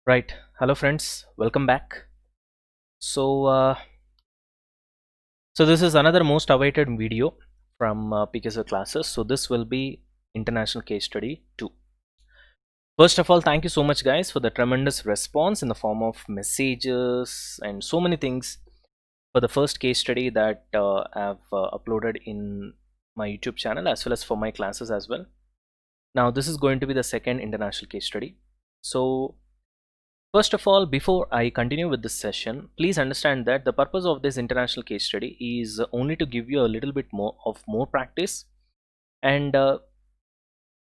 Right. Hello, friends. Welcome back. So, uh, so this is another most awaited video from PKSO classes. So this will be international case study 2. First of all, thank you so much, guys, for the tremendous response in the form of messages and so many things for the first case study that I've uploaded in my YouTube channel as well as for my classes as well. Now, this is going to be the second international case study. So, first of all, before I continue with this session, please understand that the purpose of this international case study is only to give you a little bit more practice. And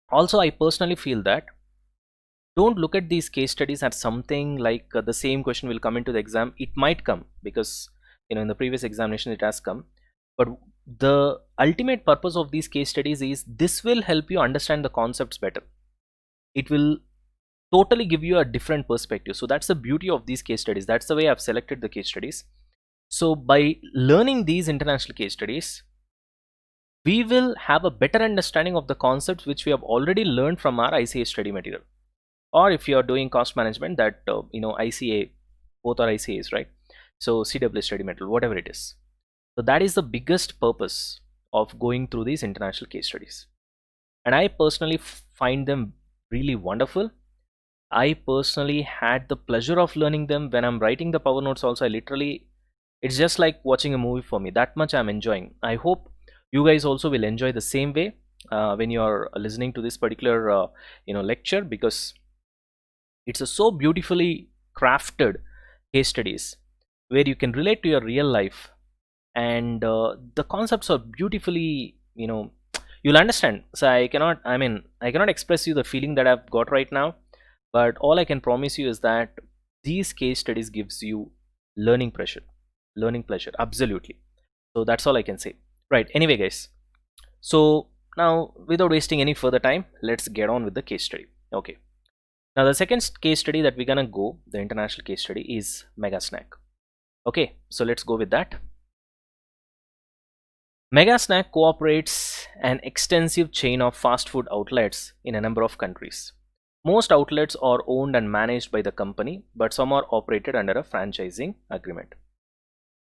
also, I personally feel that don't look at these case studies as something like the same question will come into the exam. It might come because in the previous examination it has come, but the ultimate purpose of these case studies is this will help you understand the concepts better. It will totally give you a different perspective. So that's the beauty of these case studies. That's the way I've selected the case studies. So by learning these international case studies, we will have a better understanding of the concepts which we have already learned from our ICA study material. Or if you are doing cost management, that ICA, both are ICAs, right? So CW study material, whatever it is. So that is the biggest purpose of going through these international case studies. And I personally find them really wonderful. I personally had the pleasure of learning them. When I'm writing the power notes also, it's just like watching a movie for me. That much I'm enjoying. I hope you guys also will enjoy the same way when you are listening to this particular lecture, because it's a so beautifully crafted case studies where you can relate to your real life, and the concepts are beautifully, you'll understand. So I cannot express you the feeling that I've got right now, but all I can promise you is that these case studies gives you learning pleasure, absolutely. So that's all I can say. Right, anyway, guys, so now without wasting any further time, let's get on with the case study. Okay, now the second case study that we're gonna go, the international case study, is Mega Snack. Okay, so let's go with that. Mega Snack cooperates an extensive chain of fast food outlets in a number of countries. Most outlets are owned and managed by the company, but some are operated under a franchising agreement.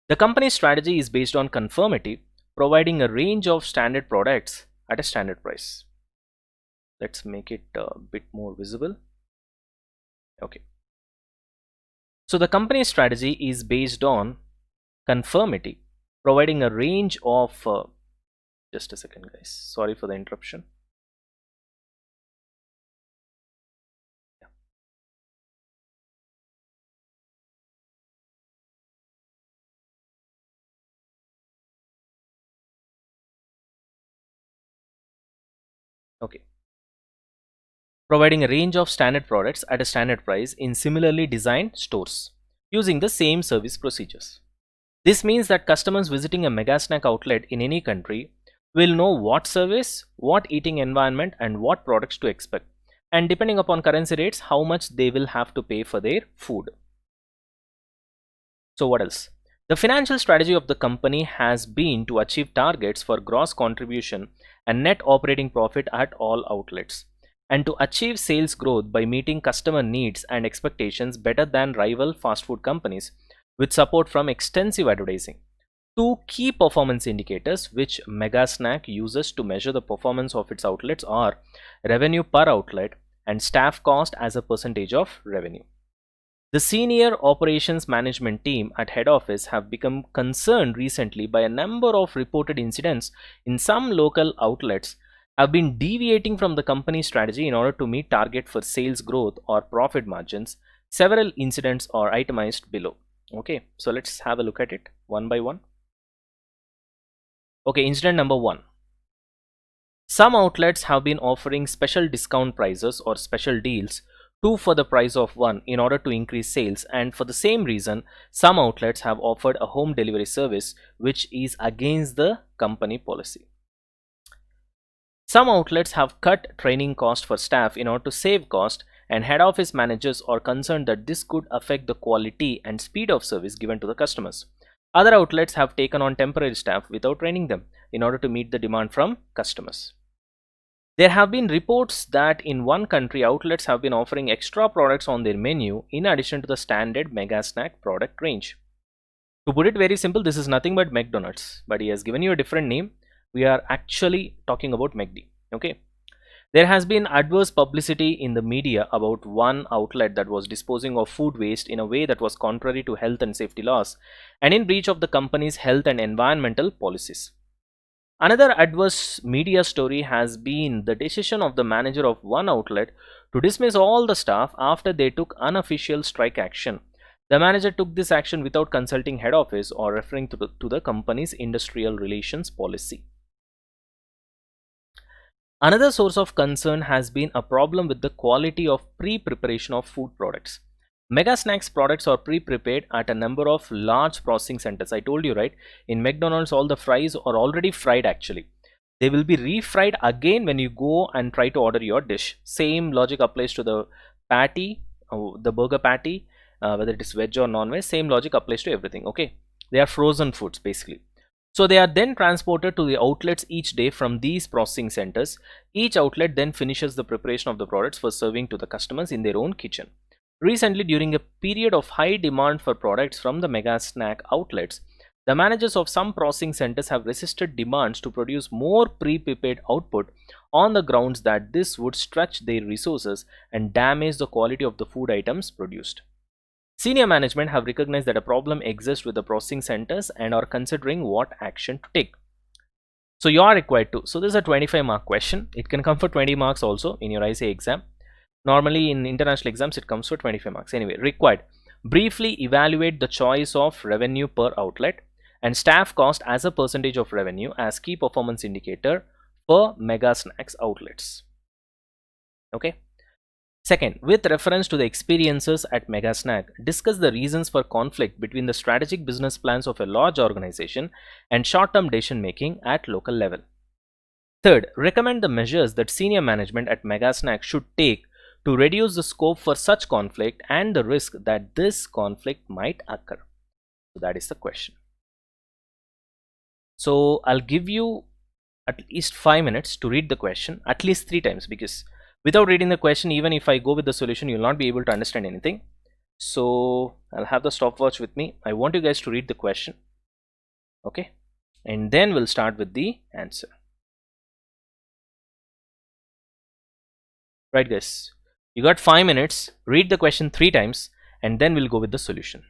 The company's strategy is based on conformity, providing a range of standard products at a standard price. Let's make it a bit more visible. Okay. So the company's strategy is based on conformity, providing a range of just a second, guys, sorry for the interruption. Okay, providing a range of standard products at a standard price in similarly designed stores using the same service procedures. This means that customers visiting a Mega Snack outlet in any country will know what service, what eating environment, and what products to expect, and depending upon currency rates, how much they will have to pay for their food. So what else? The financial strategy of the company has been to achieve targets for gross contribution and net operating profit at all outlets, and to achieve sales growth by meeting customer needs and expectations better than rival fast food companies with support from extensive advertising. Two key performance indicators which Mega Snack uses to measure the performance of its outlets are revenue per outlet and staff cost as a percentage of revenue. The senior operations management team at head office have become concerned recently by a number of reported incidents in some local outlets have been deviating from the company's strategy in order to meet target for sales growth or profit margins. Several incidents are itemized below. Okay, so let's have a look at it one by one. Okay, incident number 1. Some outlets have been offering special discount prices or special deals, two for the price of one, in order to increase sales, and for the same reason some outlets have offered a home delivery service which is against the company policy. Some outlets have cut training cost for staff in order to save cost, and head office managers are concerned that this could affect the quality and speed of service given to the customers. Other outlets have taken on temporary staff without training them in order to meet the demand from customers. There have been reports that in one country, outlets have been offering extra products on their menu in addition to the standard Mega Snack product range. To put it very simple, this is nothing but McDonald's, but he has given you a different name. We are actually talking about McD. Okay. There has been adverse publicity in the media about one outlet that was disposing of food waste in a way that was contrary to health and safety laws and in breach of the company's health and environmental policies. Another adverse media story has been the decision of the manager of one outlet to dismiss all the staff after they took unofficial strike action. The manager took this action without consulting head office or referring to the company's industrial relations policy. Another source of concern has been a problem with the quality of pre-preparation of food products. Mega Snacks products are pre-prepared at a number of large processing centers. I told you, right? In McDonald's, all the fries are already fried actually. They will be refried again when you go and try to order your dish. Same logic applies to the patty, the burger patty, whether it is veg or non-veg. Same logic applies to everything. Okay, they are frozen foods basically. So they are then transported to the outlets each day from these processing centers. Each outlet then finishes the preparation of the products for serving to the customers in their own kitchen. Recently, during a period of high demand for products from the Mega Snack outlets, the managers of some processing centers have resisted demands to produce more pre-prepared output on the grounds that this would stretch their resources and damage the quality of the food items produced. Senior management have recognized that a problem exists with the processing centers and are considering what action to take. So you are required to. So this is a 25-mark question. It can come for 20 marks also in your ICA exam. Normally in international exams it comes for 25 marks. Anyway, required. Briefly evaluate the choice of revenue per outlet and staff cost as a percentage of revenue as key performance indicator for Mega Snacks outlets. Okay. Second, with reference to the experiences at Mega Snack, discuss the reasons for conflict between the strategic business plans of a large organization and short-term decision making at local level. Third, recommend the measures that senior management at Mega Snack should take to reduce the scope for such conflict and the risk that this conflict might occur. So that is the question. So I'll give you at least 5 minutes to read the question at least 3 times, because without reading the question, even if I go with the solution, you'll not be able to understand anything. So I'll have the stopwatch with me. I want you guys to read the question. Okay. And then we'll start with the answer. Right, guys. You got 5 minutes. Read the question 3 times and then we'll go with the solution.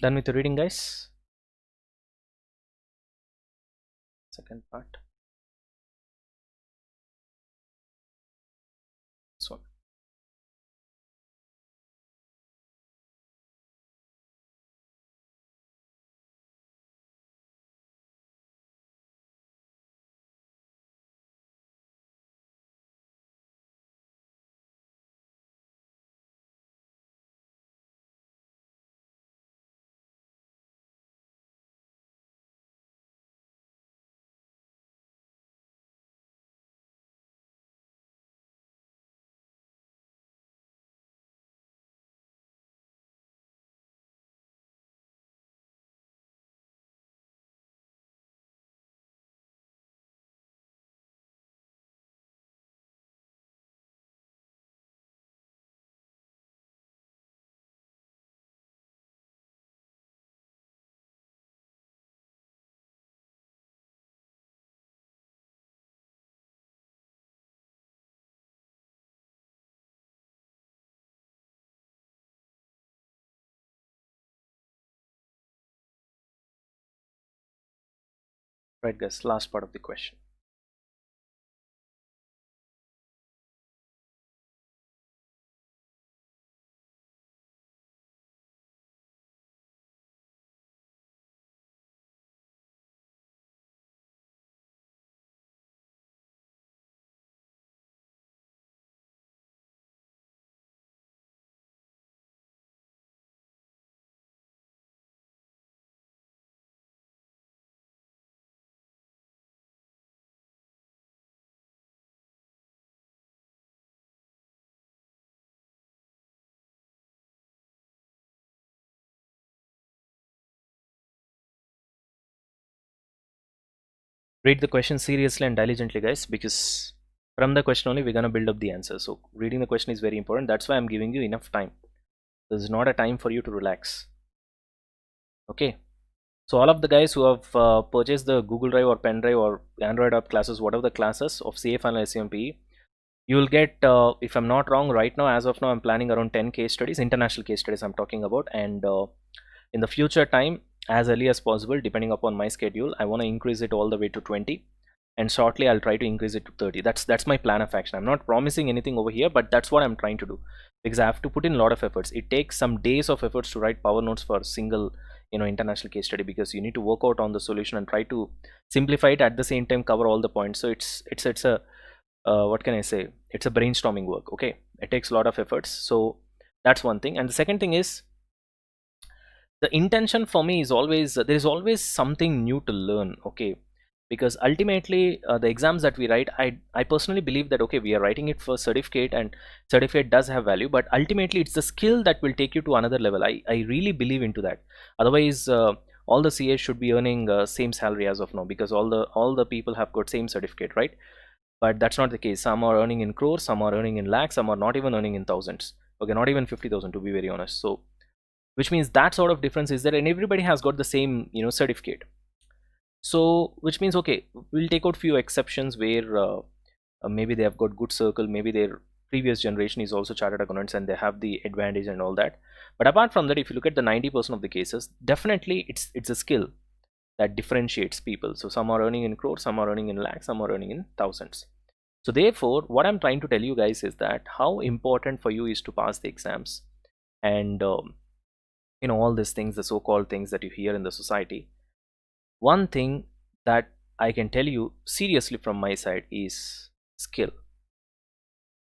Done with the reading, guys? Second part. This one. Right, guys, last part of the question. Read the question seriously and diligently, guys, because from the question only we're going to build up the answer. So reading the question is very important. That's why I'm giving you enough time. This is not a time for you to relax. Okay. So all of the guys who have purchased the Google Drive or Pen Drive or Android app classes, whatever the classes of CA Final SCMPE, you will get, if I'm not wrong, right now, as of now, I'm planning around 10 case studies, international case studies I'm talking about. And in the future time, as early as possible, depending upon my schedule, I want to increase it all the way to 20. And shortly I'll try to increase it to 30. That's my plan of action. I'm not promising anything over here, but that's what I'm trying to do, because I have to put in a lot of efforts. It takes some days of efforts to write power notes for a single, international case study, because you need to work out on the solution and try to simplify it, at the same time cover all the points. So it's a what can I say, it's a brainstorming work. Okay, it takes a lot of efforts. So that's one thing. And the second thing is, the intention for me is always, there is always something new to learn. Okay, because ultimately the exams that we write, I personally believe that, okay, we are writing it for certificate, and certificate does have value, but ultimately it's the skill that will take you to another level. I really believe into that. Otherwise all the CAs should be earning same salary as of now, because all the people have got same certificate, right? But that's not the case. Some are earning in crores, some are earning in lakhs, some are not even earning in thousands. Okay, not even 50,000, to be very honest. So which means that sort of difference is there, and everybody has got the same certificate. So which means, okay, we'll take out few exceptions where maybe they have got good circle, maybe their previous generation is also chartered accountants and they have the advantage and all that. But apart from that, if you look at the 90% of the cases, definitely it's a skill that differentiates people. So some are earning in crores, some are earning in lakhs, some are earning in thousands. So therefore what I'm trying to tell you guys is that how important for you is to pass the exams. And all these things, the so-called things that you hear in the society, one thing that I can tell you seriously from my side is skill.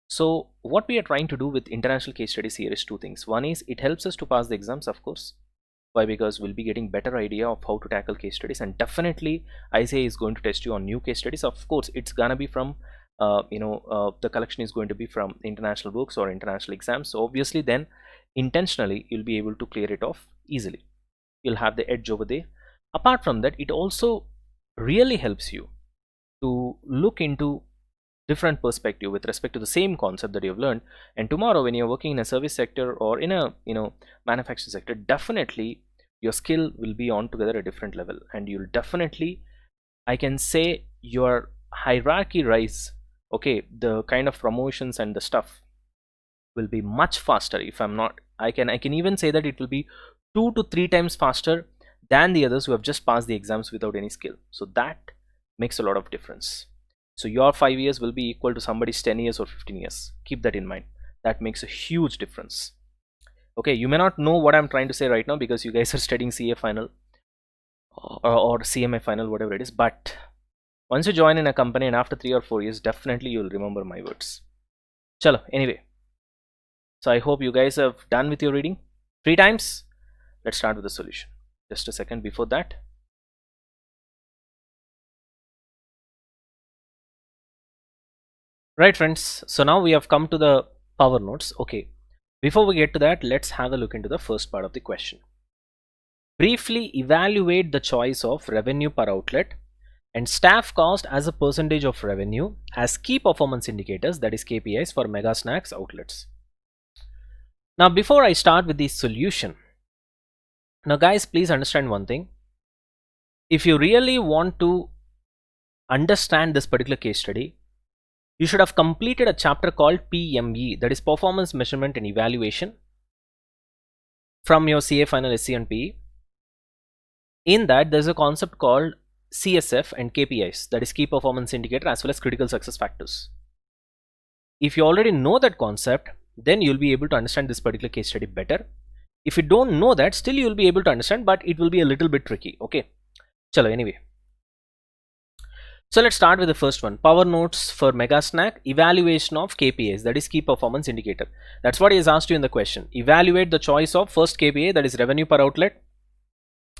So what we are trying to do with international case studies here is two things. One is, it helps us to pass the exams, of course. Why? Because we'll be getting better idea of how to tackle case studies, and definitely ICAI is going to test you on new case studies. Of course it's gonna be from the collection is going to be from international books or international exams. So obviously then intentionally you'll be able to clear it off easily. You'll have the edge over there. Apart from that, it also really helps you to look into different perspective with respect to the same concept that you've learned. And tomorrow when you're working in a service sector or in a manufacturing sector, definitely your skill will be on together a different level, and you'll definitely, I can say, your hierarchy rise, okay, the kind of promotions and the stuff will be much faster. If I'm not, I can even say that it will be 2 to 3 times faster than the others who have just passed the exams without any skill. So that makes a lot of difference. So your 5 years will be equal to somebody's 10 years or 15 years. Keep that in mind. That makes a huge difference. Okay, you may not know what I'm trying to say right now because you guys are studying CA final or CMA final, whatever it is, but once you join in a company and after 3 or 4 years, definitely you'll remember my words. Chalo, anyway. So I hope you guys have done with your reading 3 times. Let's start with the solution. Just a second before that. Right friends, so now we have come to the power notes. Okay, before we get to that, let's have a look into the first part of the question. Briefly evaluate the choice of revenue per outlet and staff cost as a percentage of revenue as key performance indicators, that is KPIs, for Mega Snacks outlets. Now before I start with the solution, now guys, please understand one thing. If you really want to understand this particular case study, you should have completed a chapter called PME, that is Performance Measurement and Evaluation, from your CA Final SC and PE. In that, there's a concept called CSF and KPIs, that is Key Performance Indicator, as well as Critical Success Factors. If you already know that concept, then you'll be able to understand this particular case study better. If you don't know that, still you'll be able to understand, but it will be a little bit tricky. Okay, chalo, anyway. So let's start with the first one. Power notes for Mega Snack, evaluation of KPIs, that is Key Performance Indicator. That's what he has asked you in the question. Evaluate the choice of first KPI, that is revenue per outlet,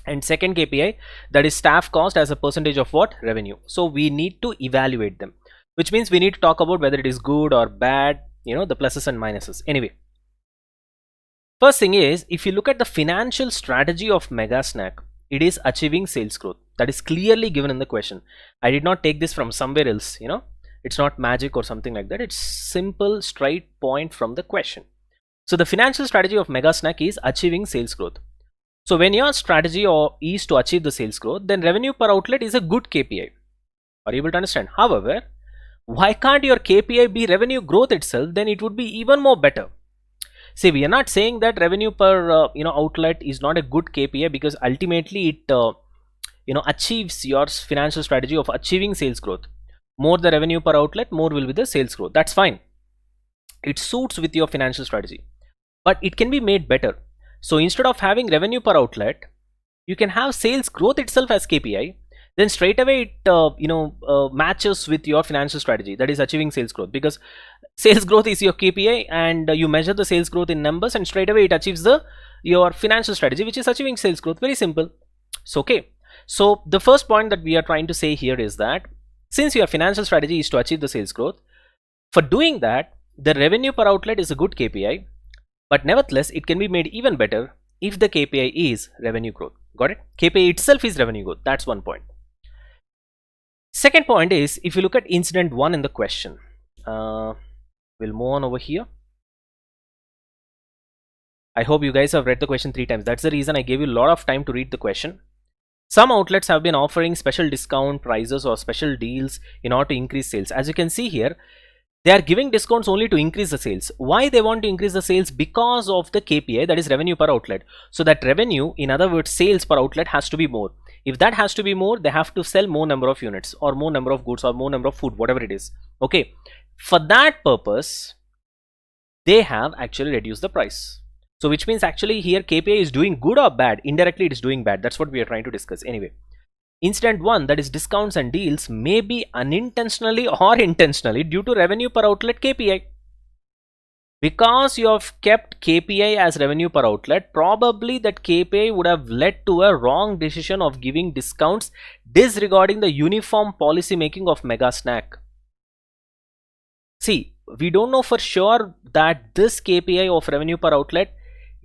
and second KPI, that is staff cost as a percentage of what? Revenue. So we need to evaluate them, which means we need to talk about whether it is good or bad, you know, the pluses and minuses. Anyway, first thing is, if you look at the financial strategy of Mega Snack, it is achieving sales growth. That is clearly given in the question. I did not take this from somewhere else, you know. It's not magic or something like that. It's simple, straight point from the question. So the financial strategy of Mega Snack is achieving sales growth. So when your strategy is to achieve the sales growth, then revenue per outlet is a good KPI. Are you able to understand? However, why can't your KPI be revenue growth itself? Then it would be even more better. See, we are not saying that revenue per outlet is not a good KPI, because ultimately it achieves your financial strategy of achieving sales growth. More the revenue per outlet, more will be the sales growth. That's fine. It suits with your financial strategy, but it can be made better. So instead of having revenue per outlet, you can have sales growth itself as KPI. Then straight away it matches with your financial strategy, that is achieving sales growth, because sales growth is your KPI and you measure the sales growth in numbers, and straight away it achieves your financial strategy, which is achieving sales growth. Very simple. So okay, so the first point that we are trying to say here is that since your financial strategy is to achieve the sales growth, for doing that, the revenue per outlet is a good KPI, but nevertheless it can be made even better if the KPI is revenue growth. Got it? KPI itself is revenue growth. That's one point. Second point is, if you look at incident 1 in the question, we'll move on over here. I hope you guys have read the question 3 times. That's the reason I gave you a lot of time to read the question. Some outlets have been offering special discount prices or special deals in order to increase sales. As you can see here, they are giving discounts only to increase the sales. Why they want to increase the sales? Because of the KPI, that is revenue per outlet. So that revenue, in other words, sales per outlet has to be more. If that has to be more, they have to sell more number of units or more number of goods or more number of food, whatever it is. Okay. For that purpose, they have actually reduced the price. So which means actually here KPI is doing good or bad? Indirectly it is doing bad. That's what we are trying to discuss. Anyway, incident 1, that is discounts and deals, may be unintentionally or intentionally due to revenue per outlet KPI. Because you have kept KPI as revenue per outlet, probably that KPI would have led to a wrong decision of giving discounts, disregarding the uniform policy making of Mega Snack. See, we don't know for sure that this KPI of revenue per outlet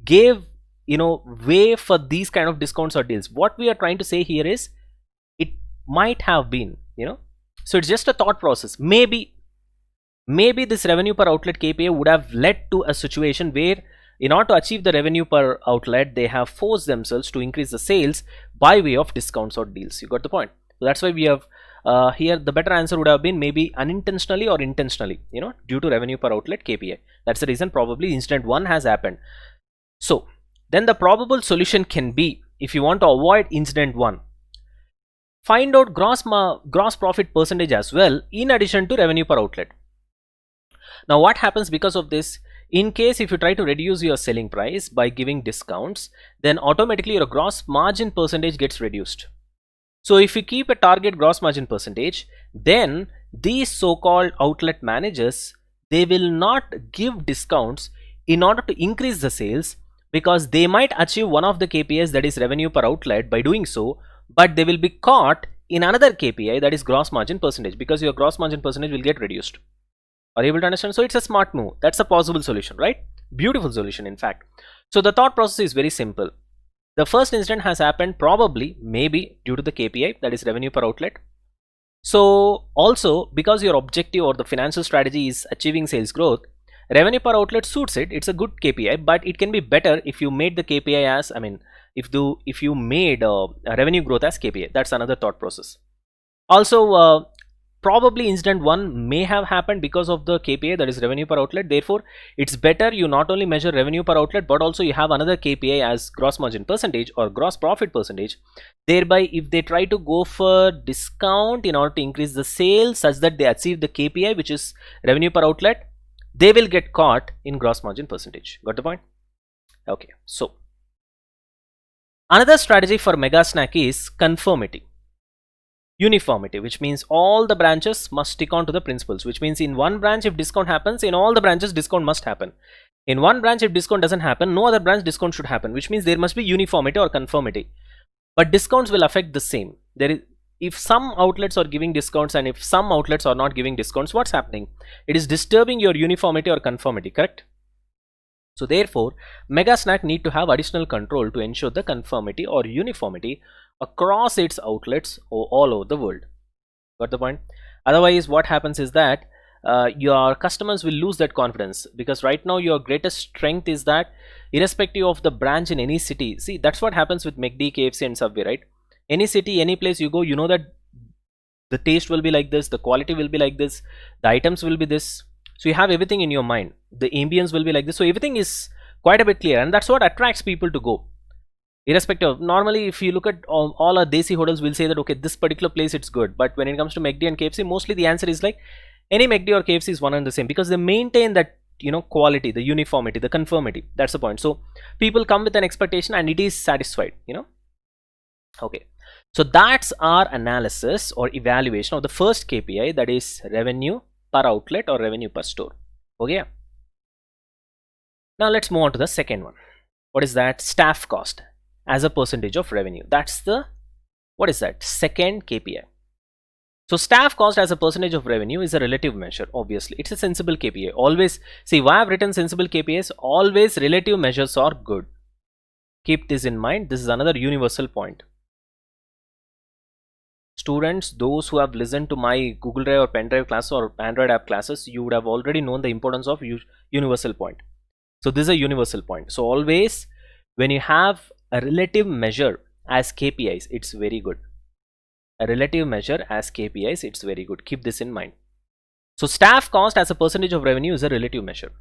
gave way for these kind of discounts or deals. What we are trying to say here is, it might have been, so it's just a thought process. Maybe this revenue per outlet KPI would have led to a situation where, in order to achieve the revenue per outlet, they have forced themselves to increase the sales by way of discounts or deals. You got the point? So that's why we have here the better answer would have been maybe unintentionally or intentionally, due to revenue per outlet KPI. That's the reason probably incident 1 has happened. So then the probable solution can be, if you want to avoid incident 1, find out gross profit percentage as well in addition to revenue per outlet. Now what happens because of this? In case if you try to reduce your selling price by giving discounts, then automatically your gross margin percentage gets reduced. So if you keep a target gross margin percentage, then these so-called outlet managers, they will not give discounts in order to increase the sales, because they might achieve one of the KPIs, that is revenue per outlet, by doing so, but they will be caught in another KPI, that is gross margin percentage, because your gross margin percentage will get reduced. Are you able to understand? So it's a smart move. That's a possible solution, right? Beautiful solution, in fact. So the thought process is very simple. The first incident has happened probably, maybe due to the KPI, that is revenue per outlet. So also, because your objective or the financial strategy is achieving sales growth, revenue per outlet suits it. It's a good KPI, but it can be better if you made the KPI as, if you made revenue growth as KPI. That's another thought process. Also, probably incident 1 may have happened because of the KPI, that is revenue per outlet. Therefore, it's better you not only measure revenue per outlet, but also you have another KPI as gross margin percentage or gross profit percentage. Thereby, if they try to go for discount in order to increase the sales such that they achieve the KPI, which is revenue per outlet, they will get caught in gross margin percentage. Got the point? Okay. So another strategy for Mega Snack is conformity. Uniformity, which means all the branches must stick on to the principles, which means in one branch if discount happens, in all the branches discount must happen. In one branch if discount doesn't happen, no other branch discount should happen, which means there must be uniformity or conformity. But discounts will affect the same. If some outlets are giving discounts and if some outlets are not giving discounts, what's happening? It is disturbing your uniformity or conformity, correct? So therefore, Mega Snack need to have additional control to ensure the conformity or uniformity across its outlets all over the world. Got the point? Otherwise, what happens is that your customers will lose that confidence, because right now your greatest strength is that irrespective of the branch in any city, see, that's what happens with McD, KFC and Subway, right? Any city, any place you go, you know that the taste will be like this, the quality will be like this, the items will be this. So you have everything in your mind. The ambience will be like this. So everything is quite a bit clear, and that's what attracts people to go. Irrespective of, normally if you look at all our Desi hotels, will say that okay, this particular place it's good, but when it comes to McD and KFC, mostly the answer is like any McD or KFC is one and the same, because they maintain that, you know, quality, the uniformity, the conformity. That's the point. So people come with an expectation and it is satisfied, you know. Okay, so that's our analysis or evaluation of the first KPI, that is revenue per outlet or revenue per store. Okay, now let's move on to the second one. What is that? Staff cost as a percentage of revenue. That's the, what is that? Second KPI. So staff cost as a percentage of revenue is a relative measure. Obviously, it's a sensible KPI. Always, see why I've written sensible KPIs. Always relative measures are good. Keep this in mind. This is another universal point. Students, those who have listened to my Google Drive or pen drive classes or Android app classes, you would have already known the importance of universal point. So this is a universal point. So always when you have a relative measure as KPIs, it's very good. A relative measure as KPIs, it's very good. Keep this in mind. So staff cost as a percentage of revenue is a relative measure.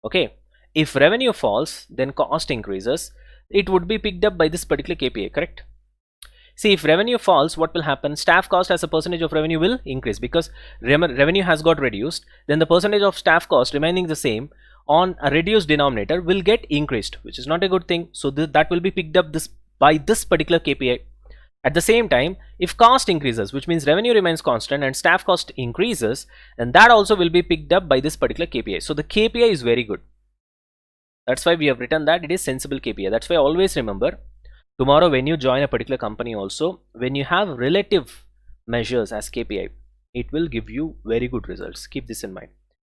Okay, if revenue falls, then cost increases. It would be picked up by this particular KPI, correct? See, if revenue falls, what will happen? Staff cost as a percentage of revenue will increase, because revenue has got reduced. Then the percentage of staff cost remaining the same on a reduced denominator will get increased, which is not a good thing. So that will be picked up by this particular KPI. At the same time, if cost increases, which means revenue remains constant and staff cost increases, then that also will be picked up by this particular KPI. So the KPI is very good. That's why we have written that it is sensible KPI. That's why always remember, tomorrow when you join a particular company also, when you have relative measures as KPI, it will give you very good results. Keep this in mind.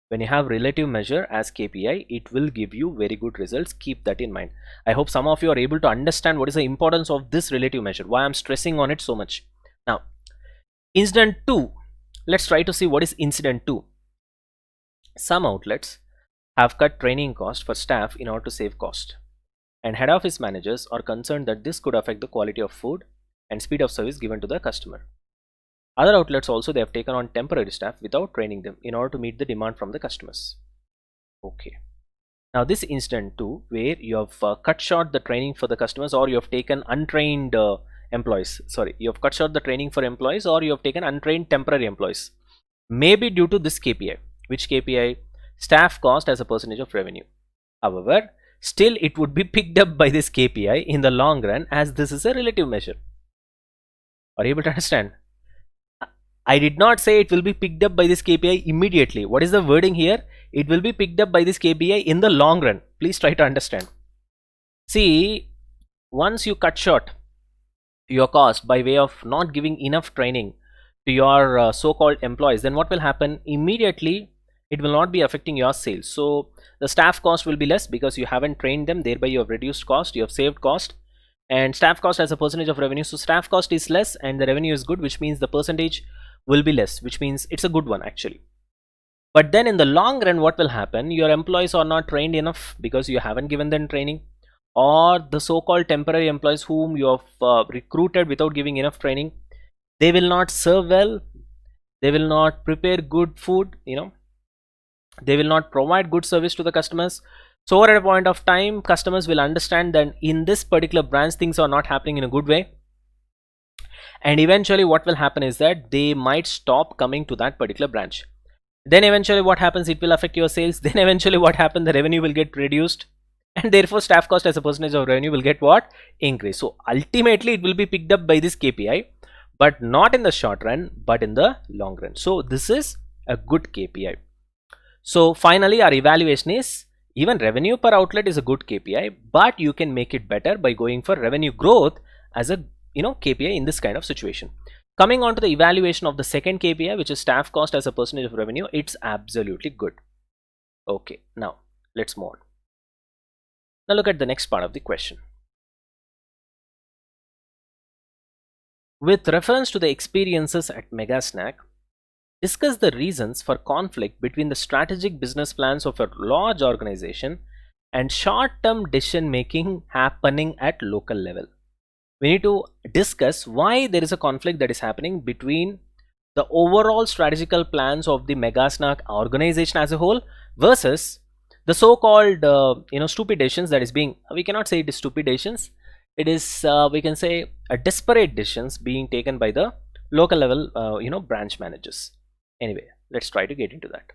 When you have relative measure as KPI, it will give you very good results. Keep that in mind. I hope some of you are able to understand what is the importance of this relative measure, why I'm stressing on it so much. Now, incident 2. Let's try to see what is incident 2. Some outlets have cut training cost for staff in order to save cost, and head office managers are concerned that this could affect the quality of food and speed of service given to the customer. Other outlets also, they have taken on temporary staff without training them in order to meet the demand from the customers. Okay. Now this incident too, where you have cut short the training for the customers, or you have taken untrained employees. Sorry, you have cut short the training for employees, or you have taken untrained temporary employees. Maybe due to this KPI. Which KPI? Staff cost as a percentage of revenue. However, still it would be picked up by this KPI in the long run, as this is a relative measure. Are you able to understand? I did not say it will be picked up by this KPI immediately. What is the wording here? It will be picked up by this KPI in the long run. Please try to understand. See, once you cut short your cost by way of not giving enough training to your so-called employees, then what will happen? Immediately it will not be affecting your sales. So the staff cost will be less because you haven't trained them, thereby you have reduced cost, you have saved cost. And staff cost as a percentage of revenue, so staff cost is less and the revenue is good, which means the percentage will be less, which means it's a good one actually. But then in the long run, what will happen? Your employees are not trained enough because you haven't given them training, or the so-called temporary employees whom you have recruited without giving enough training, they will not serve well, they will not prepare good food, they will not provide good service to the customers. So at a point of time, customers will understand that in this particular branch things are not happening in a good way, and eventually what will happen is that they might stop coming to that particular branch. Then eventually what happens? It will affect your sales. Then eventually what happens? The revenue will get reduced, and therefore staff cost as a percentage of revenue will get what? Increase. So ultimately it will be picked up by this KPI, but not in the short run, but in the long run. So this is a good KPI. So finally our evaluation is, even revenue per outlet is a good KPI, but you can make it better by going for revenue growth as a KPI in this kind of situation. Coming on to the evaluation of the second KPI, which is staff cost as a percentage of revenue, it's absolutely good. Okay, now let's move on. Now look at the next part of the question. With reference to the experiences at Megasnack, discuss the reasons for conflict between the strategic business plans of a large organization and short-term decision making happening at local level. We need to discuss why there is a conflict that is happening between the overall strategical plans of the Megasnack organization as a whole versus the so-called stupid decisions that is being, we cannot say it is stupid decisions, it is we can say a desperate decisions being taken by the local level branch managers. Anyway, let's try to get into that.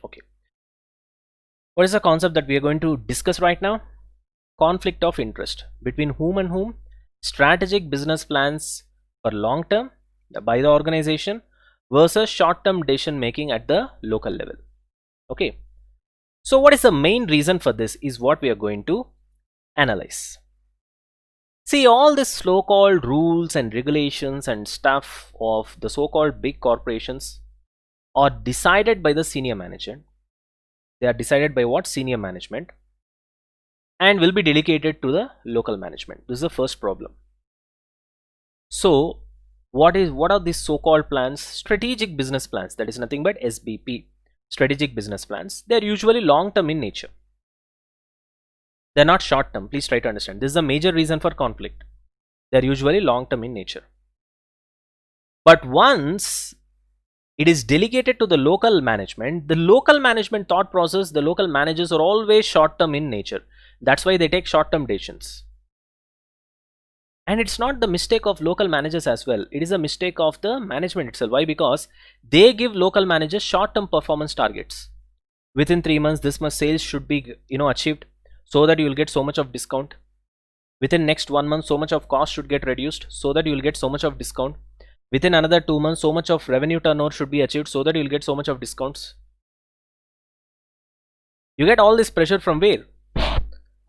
Okay, what is the concept that we are going to discuss right now? Conflict of interest between whom and whom? Strategic business plans for long term by the organization versus short term decision making at the local level. Okay, so what is the main reason for this is what we are going to analyze. See, all this so-called rules and regulations and stuff of the so-called big corporations are decided by the senior management. They are decided by what? Senior management, and will be delegated to the local management. This is the first problem. So what are these so-called plans? Strategic business plans, that is nothing but SBP, strategic business plans. They are usually long-term in nature. They are not short-term. Please try to understand. This is a major reason for conflict. They are usually long-term in nature. But once it is delegated to the local management thought process, the local managers are always short-term in nature. That's why they take short-term decisions. And it's not the mistake of local managers as well. It is a mistake of the management itself. Why? Because they give local managers short-term performance targets. Within 3 months, this much sales should be achieved, so that you will get so much of discount. Within next 1 month, so much of cost should get reduced, so that you will get so much of discount. Within another 2 months, so much of revenue turnover should be achieved, so that you will get so much of discounts. You get all this pressure from where?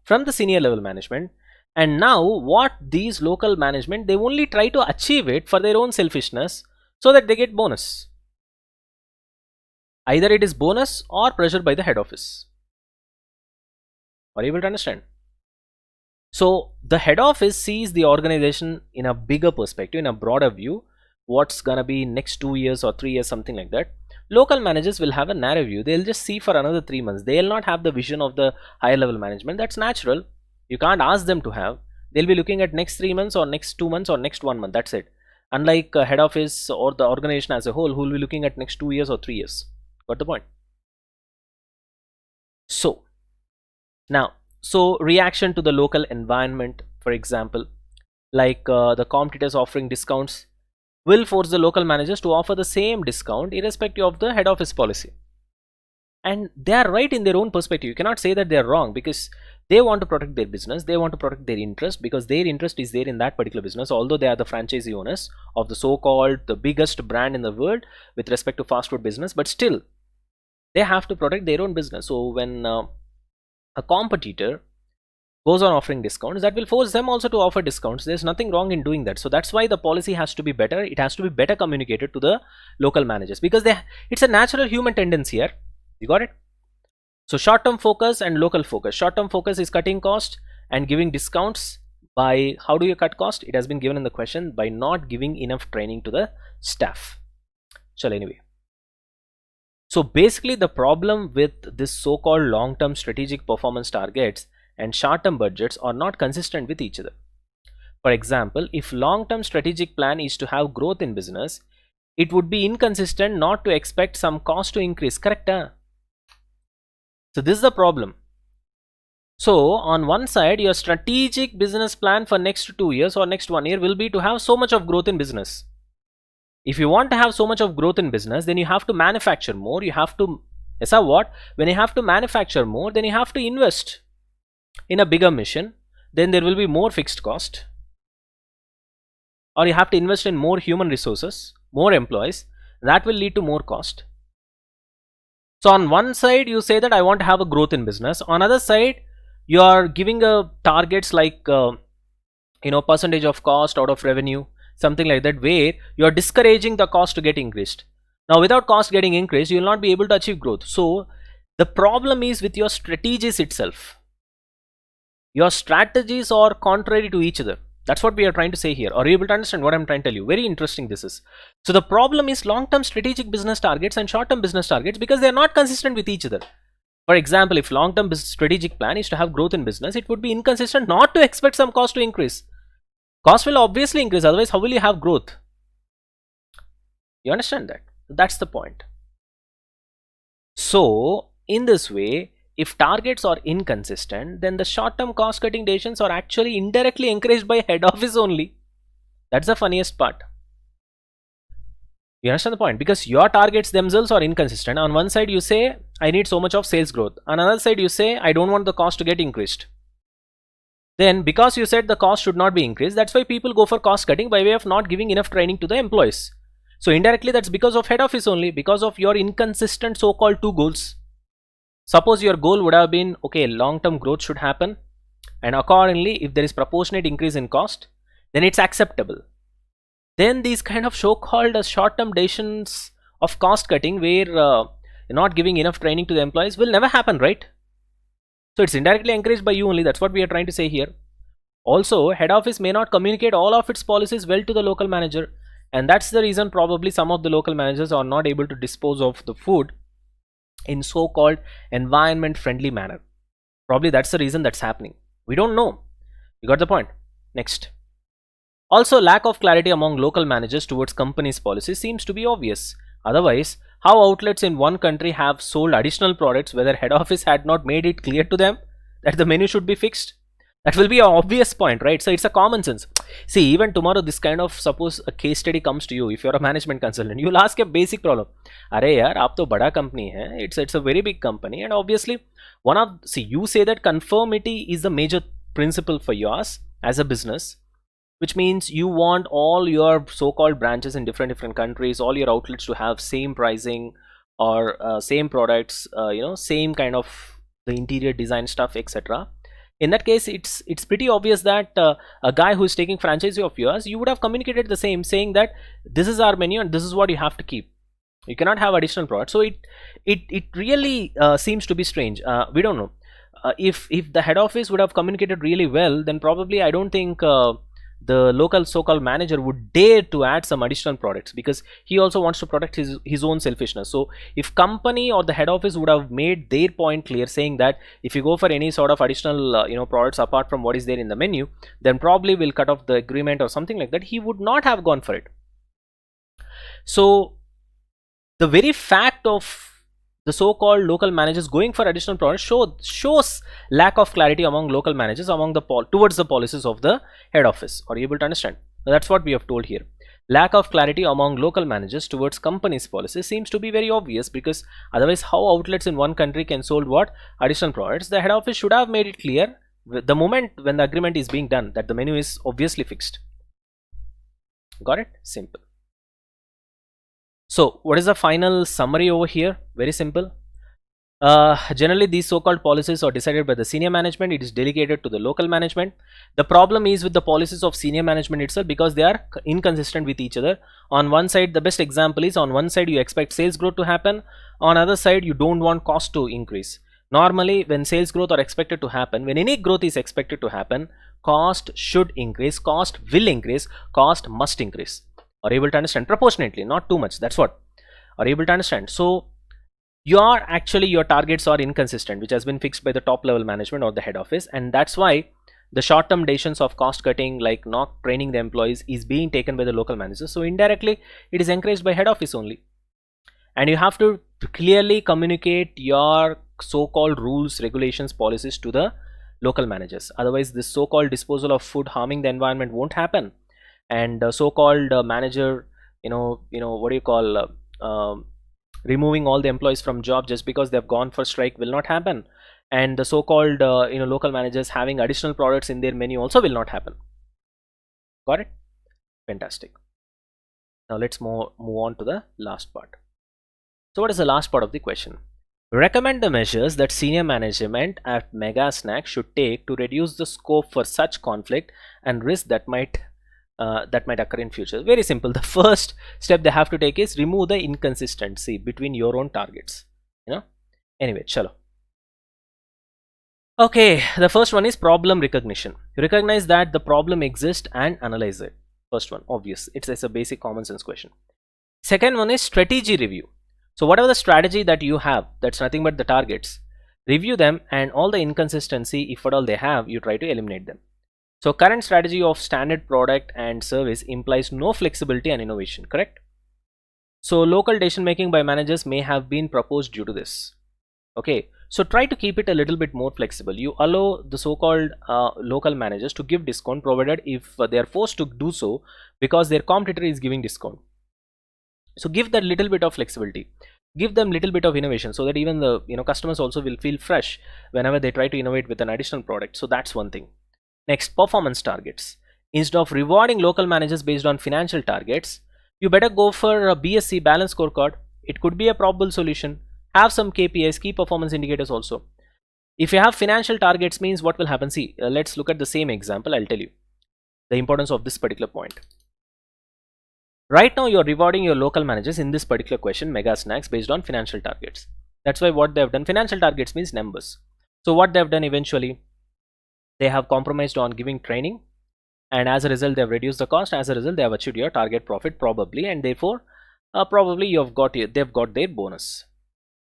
From the senior level management. And now what these local management, they only try to achieve it for their own selfishness, so that they get bonus. Either it is bonus or pressure by the head office. Are you able to understand? So the head office sees the organization in a bigger perspective, in a broader view, what's gonna be next 2 years or 3 years, something like that. Local managers will have a narrow view. They'll just see for another 3 months. They'll not have the vision of the higher level management. That's natural. You can't ask them to have. They'll be looking at next 3 months or next 2 months or next 1 month. That's it. Unlike head office or the organization as a whole, who will be looking at next 2 years or 3 years. Got the point? So Now, so reaction to the local environment, for example, like the competitors offering discounts will force the local managers to offer the same discount irrespective of the head office policy. And they are right in their own perspective. You cannot say that they are wrong, because they want to protect their business, they want to protect their interest, because their interest is there in that particular business, although they are the franchisee owners of the so-called the biggest brand in the world with respect to fast food business, but still they have to protect their own business. So when a competitor goes on offering discounts, that will force them also to offer discounts. There's nothing wrong in doing that. So that's why the policy has to be better. It has to be better communicated to the local managers, because it's a natural human tendency here. You got it? So short-term focus and local focus. Short-term focus is cutting cost and giving discounts. By how do you cut cost? It has been given in the question, by not giving enough training to the staff. So anyway, so basically the problem with this so-called long-term strategic performance targets and short-term budgets are not consistent with each other. For example, if long-term strategic plan is to have growth in business, it would be inconsistent not to expect some cost to increase. Correct? So this is the problem. So on one side, your strategic business plan for next 2 years or next 1 year will be to have so much of growth in business. If you want to have so much of growth in business, then you have to manufacture more. You have to, what? When you have to manufacture more, then you have to invest in a bigger mission. Then there will be more fixed cost. Or you have to invest in more human resources, more employees. That will lead to more cost. So on one side, you say that I want to have a growth in business. On other side, you are giving a targets like percentage of cost out of revenue, something like that, where you are discouraging the cost to get increased. Now without cost getting increased, you will not be able to achieve growth. So the problem is with your strategies itself. Your strategies are contrary to each other. That's what we are trying to say here. Are you able to understand what I'm trying to tell you? Very interesting this is. So the problem is long-term strategic business targets and short-term business targets, because they are not consistent with each other. For example, if long-term strategic plan is to have growth in business, it would be inconsistent not to expect some cost to increase. Cost will obviously increase, otherwise how will you have growth? You understand that? That's the point. So in this way, if targets are inconsistent, then the short-term cost-cutting decisions are actually indirectly encouraged by head office only. That's the funniest part. You understand the point? Because your targets themselves are inconsistent. On one side, you say, I need so much of sales growth. On another side, you say, I don't want the cost to get increased. Then, because you said the cost should not be increased, that's why people go for cost cutting by way of not giving enough training to the employees. So indirectly, that's because of head office only, because of your inconsistent so-called two goals. Suppose your goal would have been, okay, long-term growth should happen, and accordingly, if there is proportionate increase in cost, then it's acceptable. Then these kind of so-called short-term decisions of cost cutting, where you're not giving enough training to the employees, will never happen, right? So it's indirectly encouraged by you only. That's what we are trying to say here. Also, head office may not communicate all of its policies well to the local manager, and that's the reason probably some of the local managers are not able to dispose of the food in so-called environment friendly manner. Probably that's the reason that's happening. We don't know. You got the point? Next. Also, lack of clarity among local managers towards companies' policies seems to be obvious. Otherwise, how outlets in one country have sold additional products whether head office had not made it clear to them that the menu should be fixed? That will be an obvious point, right? So it's a common sense. See, even tomorrow this kind of, suppose a case study comes to you, if you're a management consultant, you'll ask a basic problem. Arey yaar, aap to bada company hai. It's a very big company, and obviously you say that conformity is the major principle for yours as a business, which means you want all your so-called branches in different countries, all your outlets to have same pricing or same products, same kind of the interior design stuff, etc. In that case, it's pretty obvious that a guy who is taking franchisee of yours, you would have communicated the same, saying that this is our menu and this is what you have to keep. You cannot have additional products. So it really seems to be strange. We don't know. If the head office would have communicated really well, then probably I don't think the local so-called manager would dare to add some additional products, because he also wants to protect his own selfishness. So if company or the head office would have made their point clear, saying that if you go for any sort of additional products apart from what is there in the menu, then probably we'll cut off the agreement or something like that, he would not have gone for it. So the very fact of the so-called local managers going for additional products shows lack of clarity among local managers among the towards the policies of the head office. Are you able to understand? That's what we have told here. Lack of clarity among local managers towards companies' policies seems to be very obvious, because otherwise how outlets in one country can sold what additional products? The head office should have made it clear the moment when the agreement is being done that the menu is obviously fixed. Got it? Simple. So what is the final summary over here? Very simple. Generally, these so-called policies are decided by the senior management. It is delegated to the local management. The problem is with the policies of senior management itself, because they are inconsistent with each other. On one side, the best example is, on one side you expect sales growth to happen, on other side you don't want cost to increase. Normally, when sales growth are expected to happen, when any growth is expected to happen, cost should increase, cost will increase, cost must increase. Are you able to understand? Proportionately, not too much. That's what. Are you able to understand? So your targets are inconsistent, which has been fixed by the top level management or the head office, and that's why the short-term decisions of cost cutting, like not training the employees, is being taken by the local managers. So indirectly it is encouraged by head office only. And you have to clearly communicate your so-called rules, regulations, policies to the local managers. Otherwise, this so-called disposal of food harming the environment won't happen, and so-called manager, what do you call, removing all the employees from job just because they've gone for strike will not happen, and the so-called local managers having additional products in their menu also will not happen. Got it? Fantastic. Now let's move on to the last part. So what is the last part of the question? Recommend the measures that senior management at Mega Snack should take to reduce the scope for such conflict and risk that might occur in future. Very simple. The first step they have to take is remove the inconsistency between your own targets. Anyway, chalo. Okay, the first one is problem recognition. Recognize that the problem exists and analyze it. First one, obvious. It's a basic common sense question. Second one is strategy review. So whatever the strategy that you have, that's nothing but the targets, review them, and all the inconsistency, if at all they have, you try to eliminate them. So current strategy of standard product and service implies no flexibility and innovation, correct? So local decision making by managers may have been proposed due to this. Okay, so try to keep it a little bit more flexible. You allow the so-called local managers to give discount, provided if they are forced to do so because their competitor is giving discount. So give that little bit of flexibility, give them little bit of innovation, so that even the customers also will feel fresh whenever they try to innovate with an additional product. So that's one thing. Next, performance targets. Instead of rewarding local managers based on financial targets, you better go for a BSC, balanced scorecard. It could be a probable solution. Have some KPIs, key performance indicators also. If you have financial targets, means what will happen? See, let's look at the same example. I'll tell you the importance of this particular point. Right now, you're rewarding your local managers in this particular question, Mega Snacks, based on financial targets. That's why what they've done, financial targets means numbers. So what they've done eventually, they have compromised on giving training, and as a result, they've reduced the cost. As a result, they have achieved your target profit probably, and therefore, probably they've got their bonus.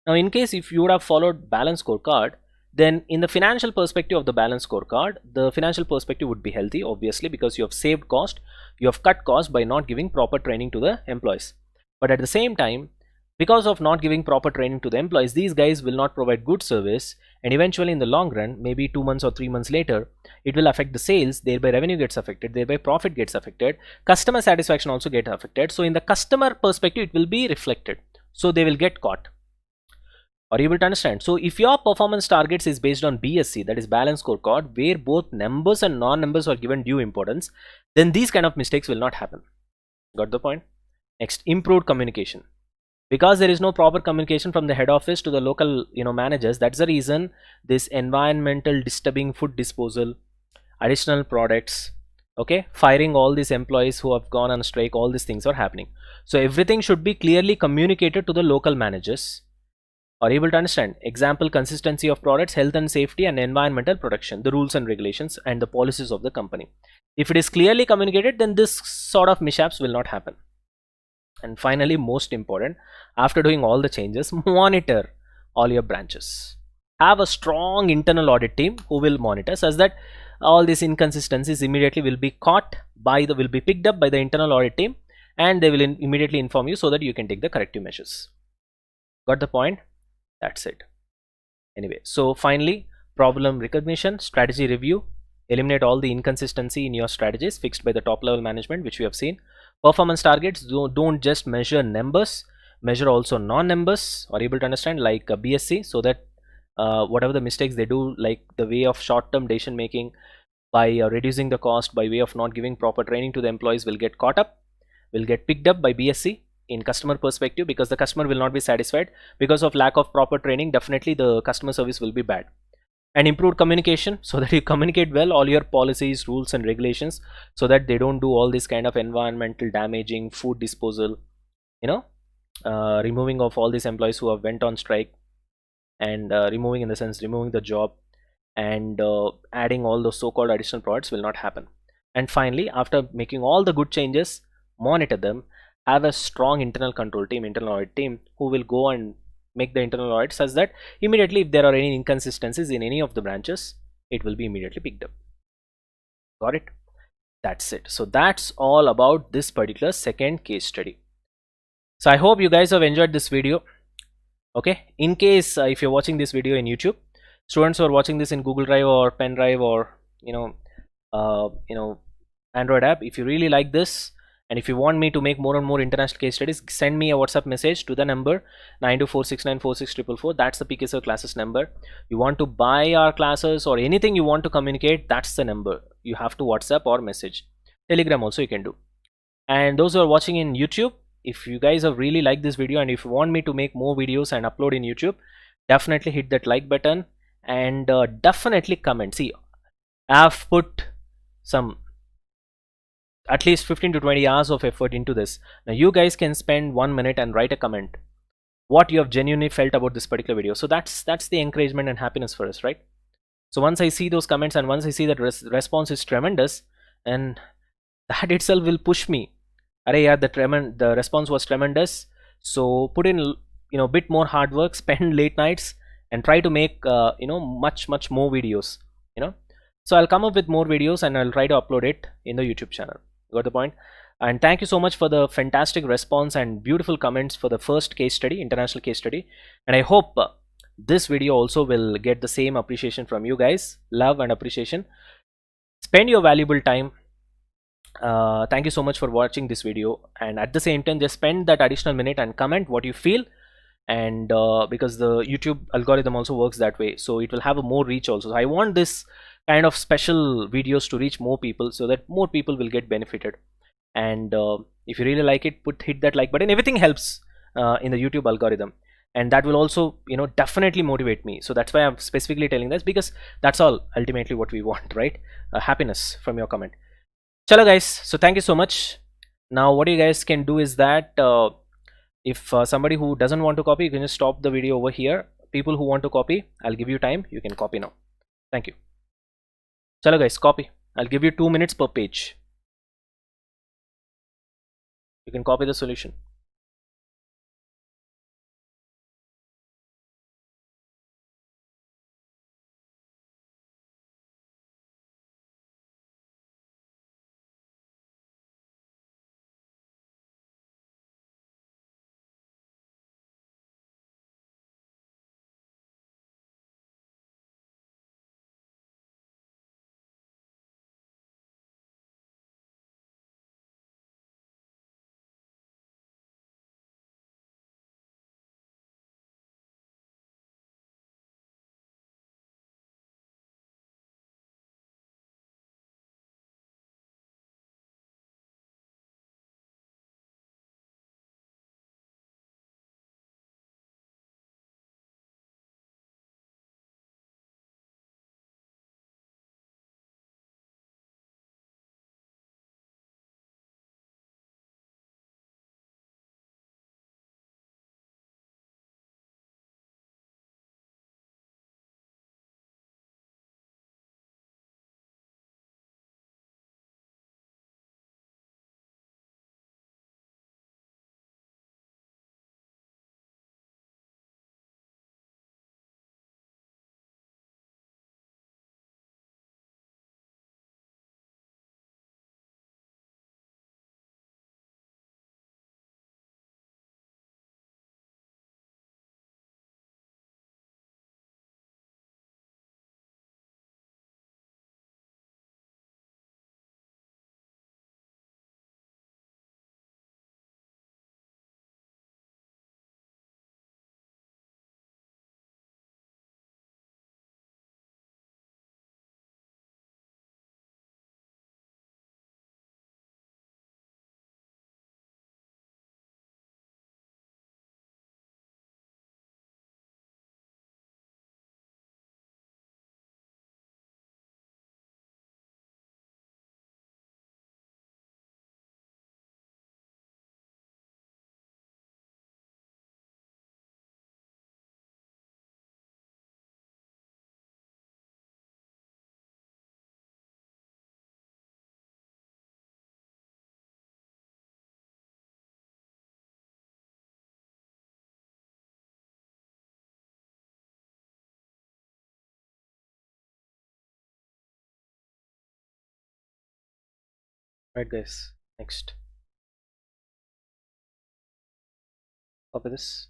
Now, in case if you would have followed balanced scorecard, then in the financial perspective of the balanced scorecard, the financial perspective would be healthy, obviously, because you have saved cost, you have cut cost by not giving proper training to the employees. But at the same time, because of not giving proper training to the employees, these guys will not provide good service, and eventually in the long run, maybe 2 months or 3 months later, it will affect the sales, thereby revenue gets affected, thereby profit gets affected, customer satisfaction also gets affected. So in the customer perspective, it will be reflected, so they will get caught. Are you able to understand? So if your performance targets is based on BSC, that is balanced scorecard, where both numbers and non-numbers are given due importance, then these kind of mistakes will not happen. Got the point? Next, improved communication. Because there is no proper communication from the head office to the local managers, that's the reason this environmental disturbing food disposal, additional products, okay, firing all these employees who have gone on strike, all these things are happening. So everything should be clearly communicated to the local managers. Are able to understand? Example, consistency of products, health and safety, and environmental protection, the rules and regulations and the policies of the company. If it is clearly communicated, then this sort of mishaps will not happen. And finally, most important, after doing all the changes, monitor all your branches. Have a strong internal audit team who will monitor, such that all these inconsistencies immediately will be picked up by the internal audit team, and they will immediately inform you so that you can take the corrective measures. Got the point? That's it. Anyway, so finally, problem recognition, strategy review, eliminate all the inconsistency in your strategies fixed by the top level management, which we have seen. Performance targets, don't just measure numbers, measure also non-numbers. Are able to understand, like BSC, so that whatever the mistakes they do, like the way of short-term decision making, by reducing the cost, by way of not giving proper training to the employees, will get caught up, will get picked up by BSC in customer perspective, because the customer will not be satisfied because of lack of proper training. Definitely the customer service will be bad. And improved communication, so that you communicate well all your policies, rules and regulations, so that they don't do all this kind of environmental damaging food disposal, you know, removing of all these employees who have went on strike, and removing, in the sense, removing the job, and adding all those so-called additional products will not happen. And finally, after making all the good changes, monitor them, have a strong internal control team, internal audit team, who will go and make the internal audit, such that immediately if there are any inconsistencies in any of the branches, it will be immediately picked up. Got it? That's it. So that's all about this particular second case study. So I hope you guys have enjoyed this video. Okay, in case if you're watching this video in YouTube, students who are watching this in Google Drive or pen drive, or Android app, if you really like this, and if you want me to make more and more international case studies, send me a WhatsApp message to the number 9246946444. That's the PKSO classes number. You want to buy our classes or anything you want to communicate, that's the number. You have to WhatsApp or message. Telegram also you can do. And those who are watching in YouTube, if you guys have really liked this video and if you want me to make more videos and upload in YouTube, definitely hit that like button, and definitely comment. See, I've put some at least 15 to 20 hours of effort into this. Now you guys can spend 1 minute and write a comment what you have genuinely felt about this particular video. So that's the encouragement and happiness for us, right? So once I see those comments, and once I see that response is tremendous, and that itself will push me. Arey yeah, the response was tremendous. So put in bit more hard work, spend late nights, and try to make much more videos. So I'll come up with more videos and I'll try to upload it in the YouTube channel. Got the point? And thank you so much for the fantastic response and beautiful comments for the first case study, international case study. And I hope this video also will get the same appreciation from you guys. Love and appreciation. Spend your valuable time. Thank you so much for watching this video, and at the same time just spend that additional minute and comment what you feel. And because the YouTube algorithm also works that way, so it will have a more reach also. I want this kind of special videos to reach more people, so that more people will get benefited. And if you really like it, hit that like button. Everything helps in the YouTube algorithm, and that will also definitely motivate me. So that's why I'm specifically telling this, because that's all ultimately what we want, right? Happiness from your comment. Chalo guys, so thank you so much. Now what you guys can do is that if somebody who doesn't want to copy, you can just stop the video over here. People who want to copy, I'll give you time, you can copy now. Thank you. Chalo guys, copy. I'll give you 2 minutes per page. You can copy the solution. Right, guys. Next. Copy this.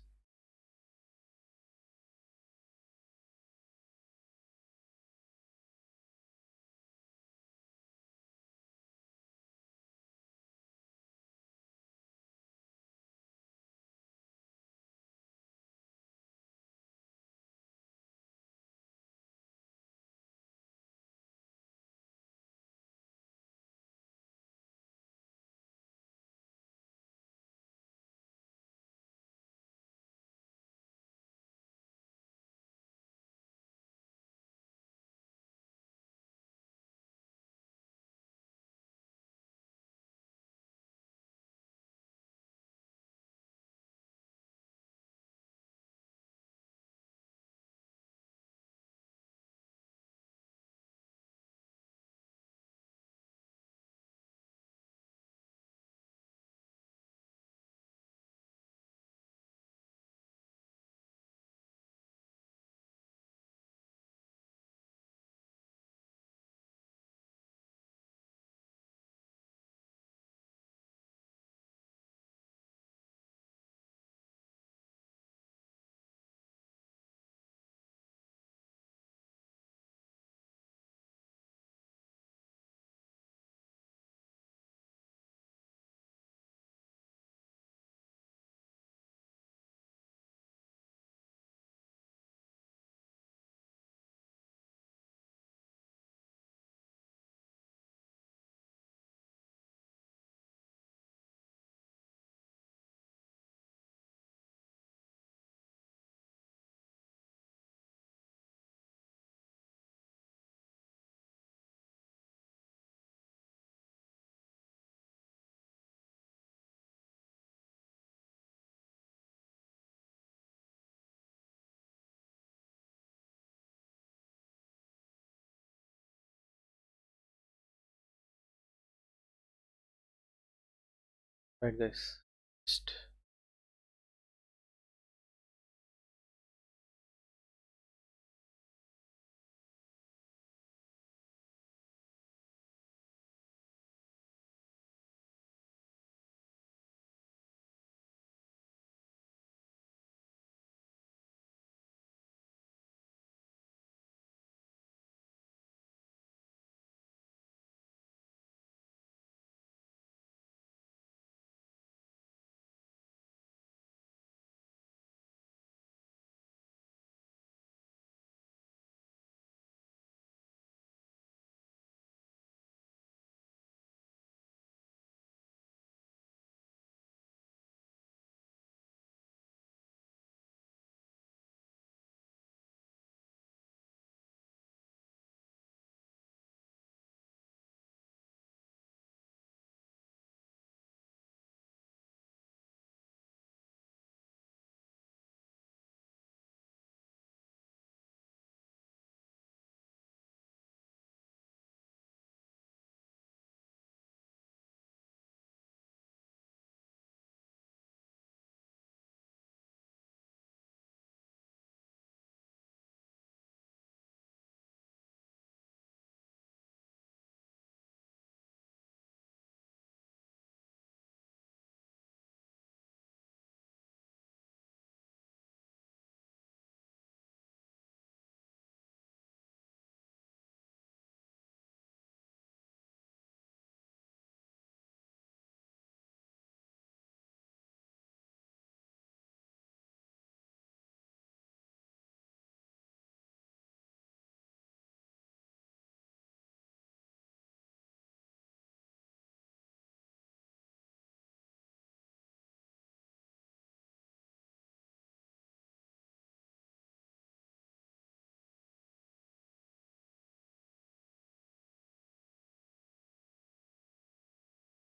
Right, guys. Next.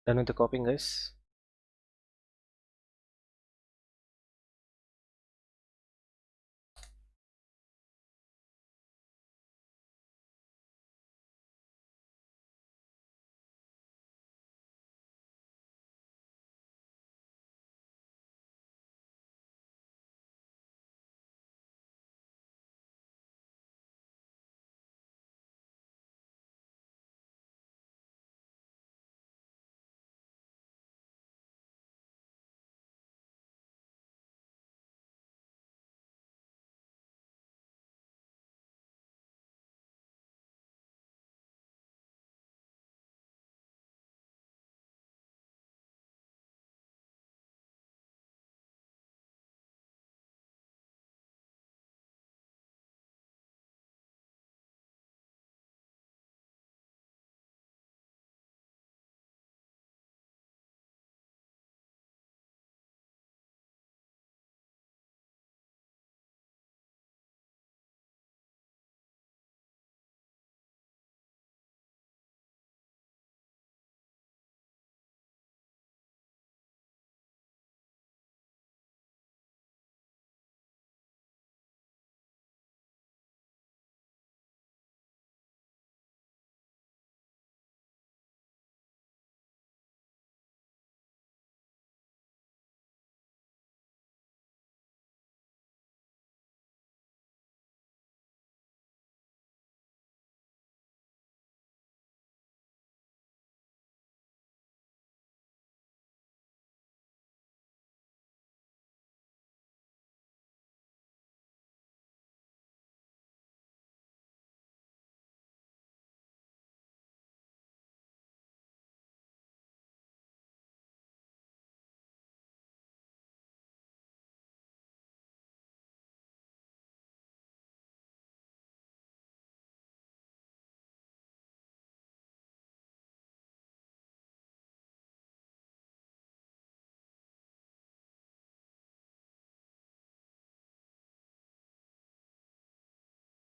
Done with the copying, guys.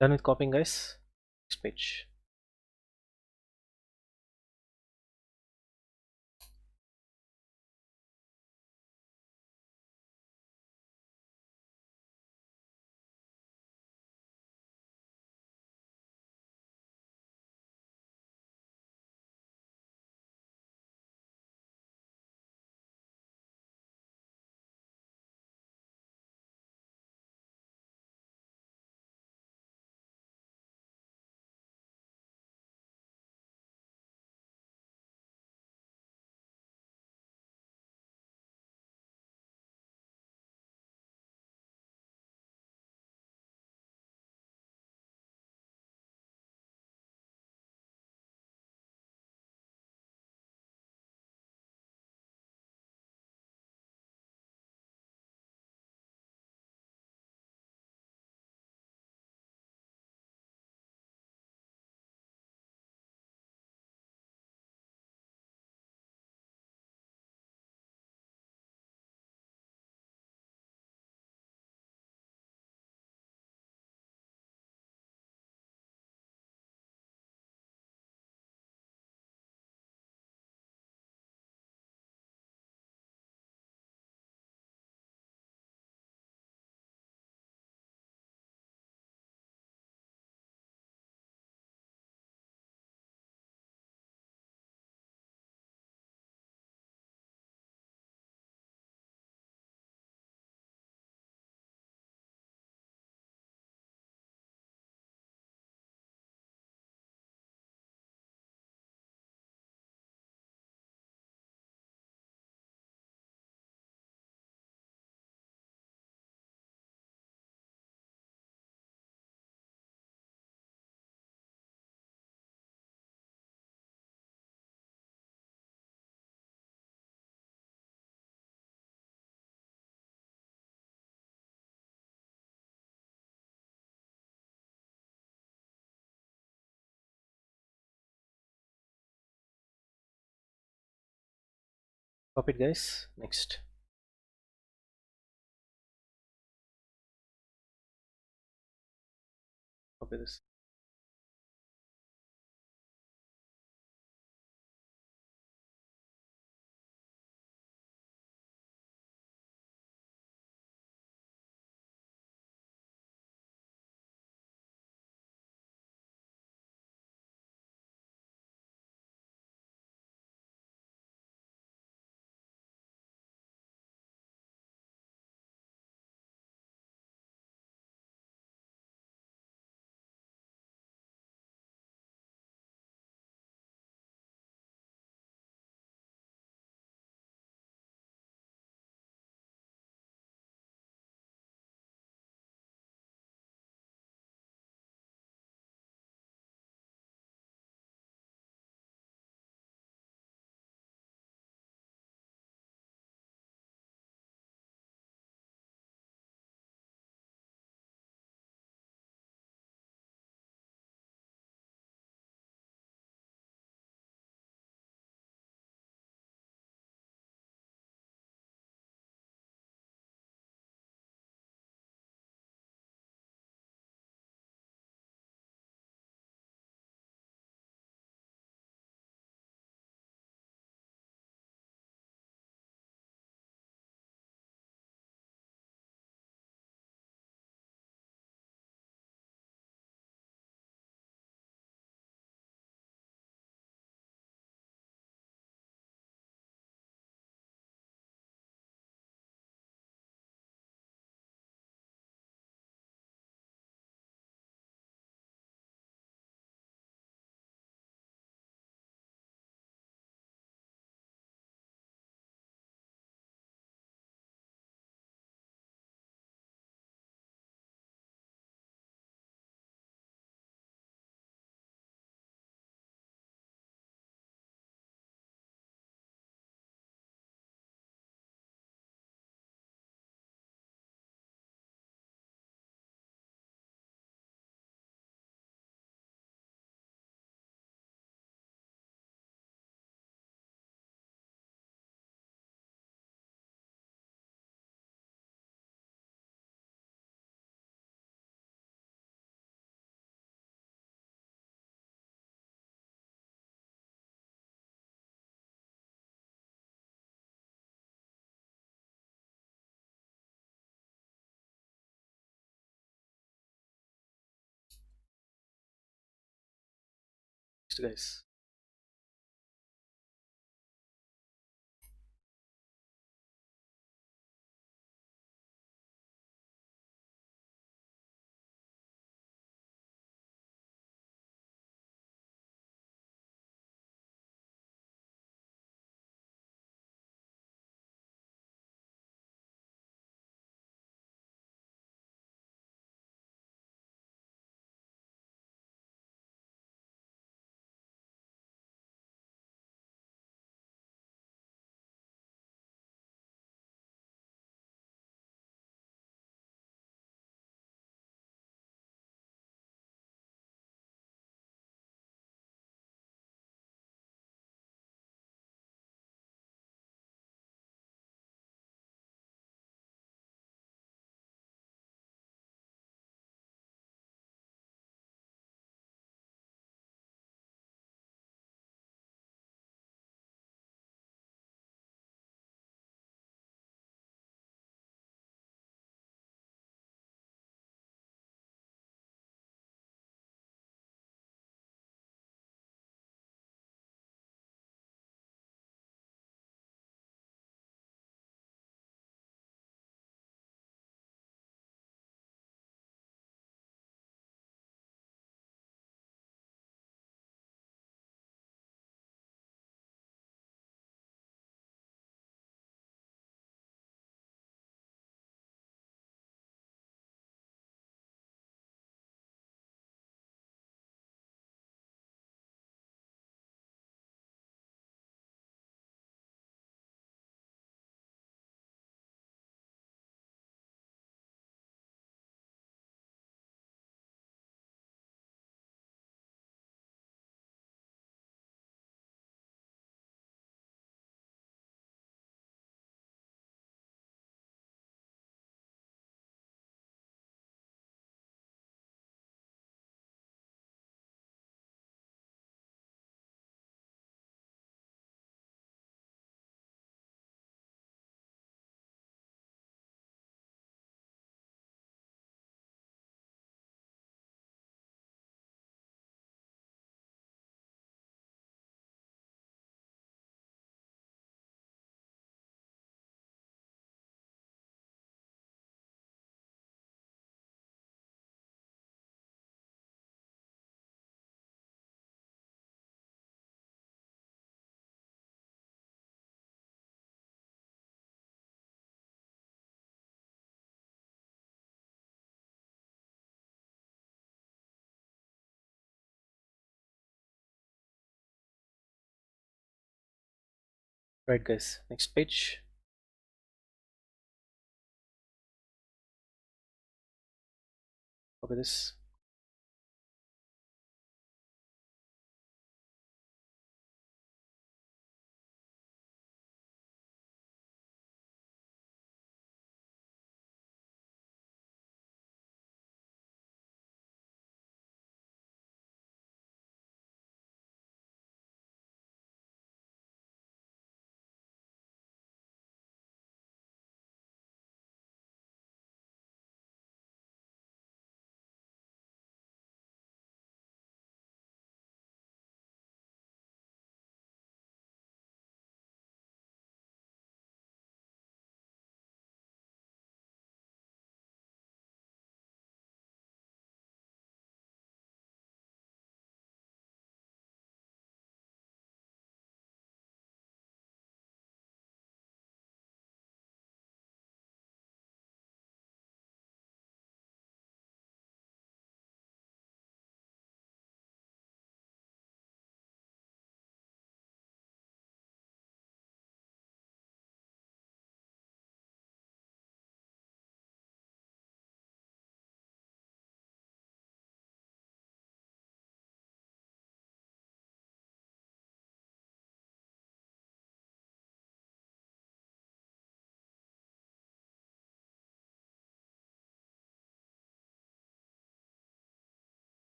Done with copying, guys? Next page. Copy it, guys. Next. Copy this. next, guys. Right, guys, next page. Look at this.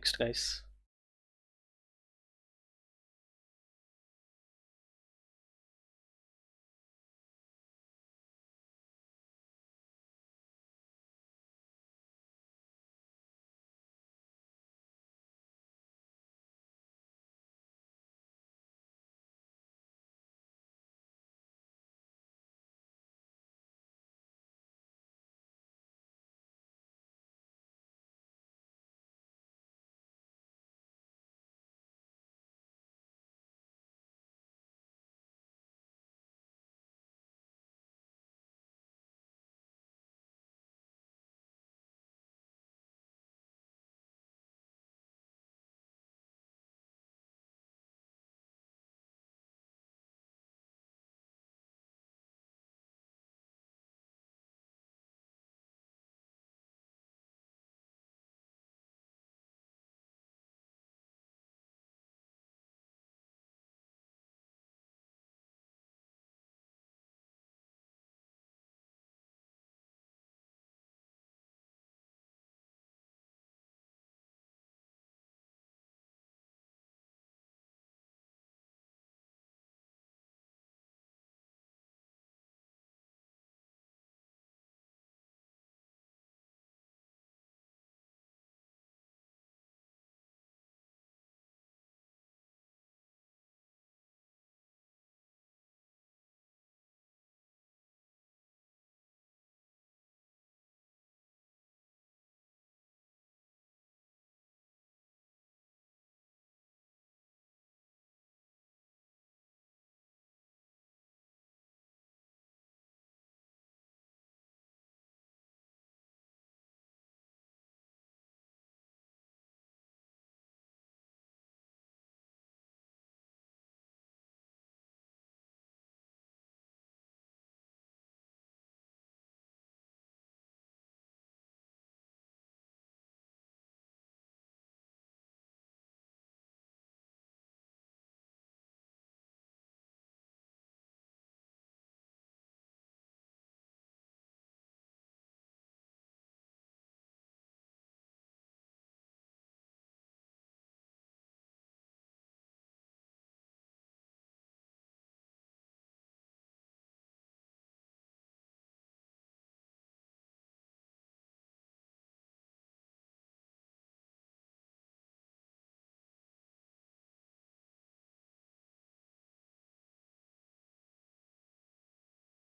Next, guys.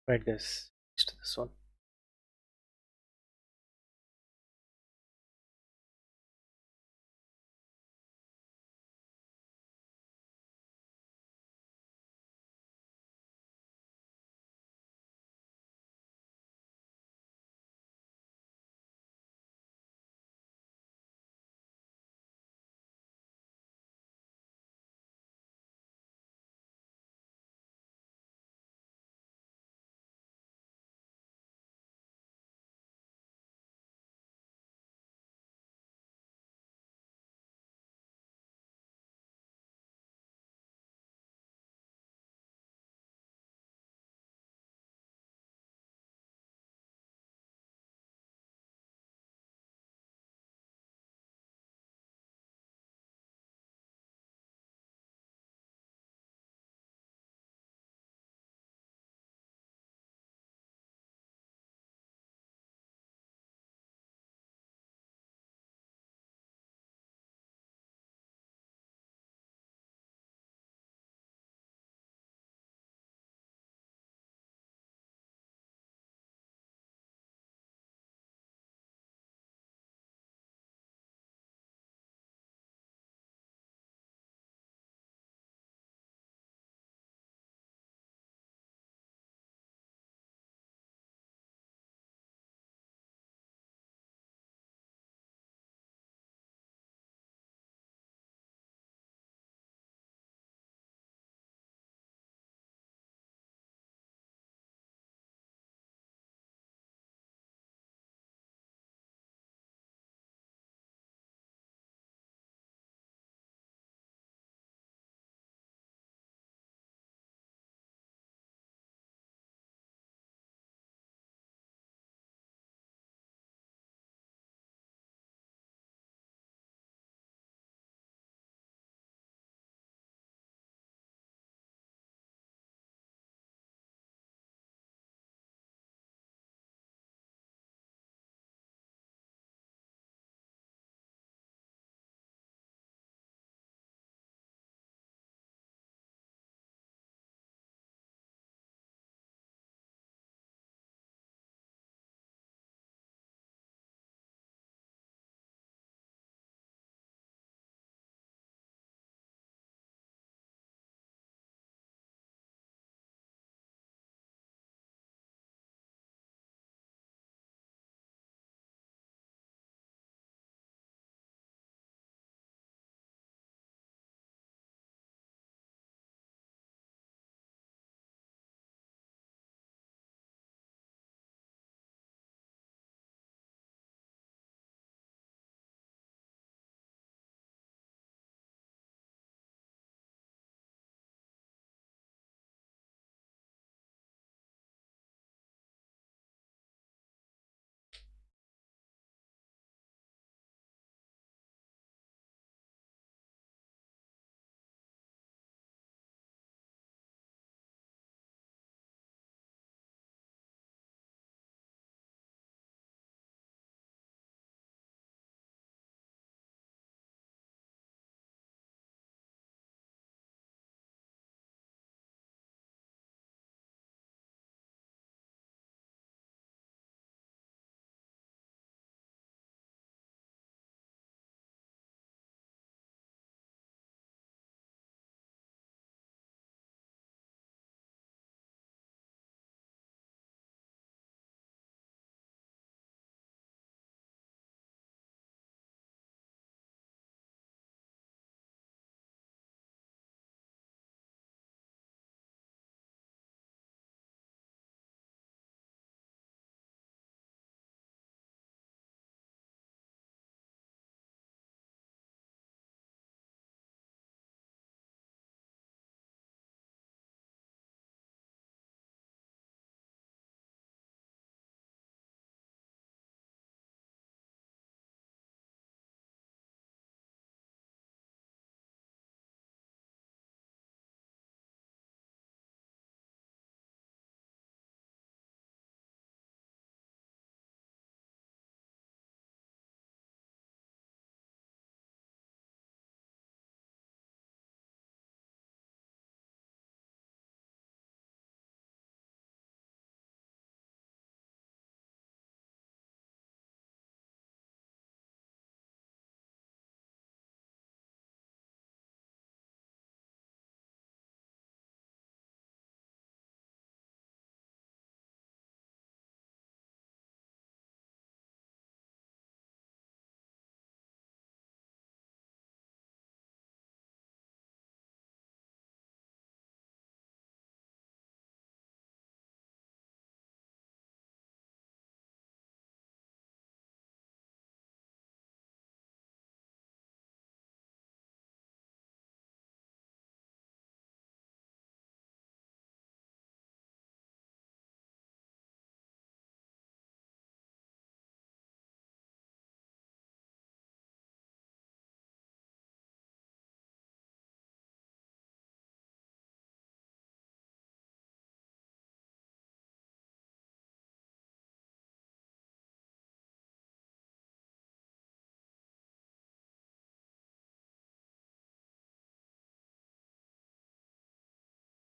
Right, guys. Next to this one.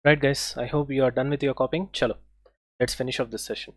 Right guys, I hope you are done with your copying. Chalo, let's finish off this session.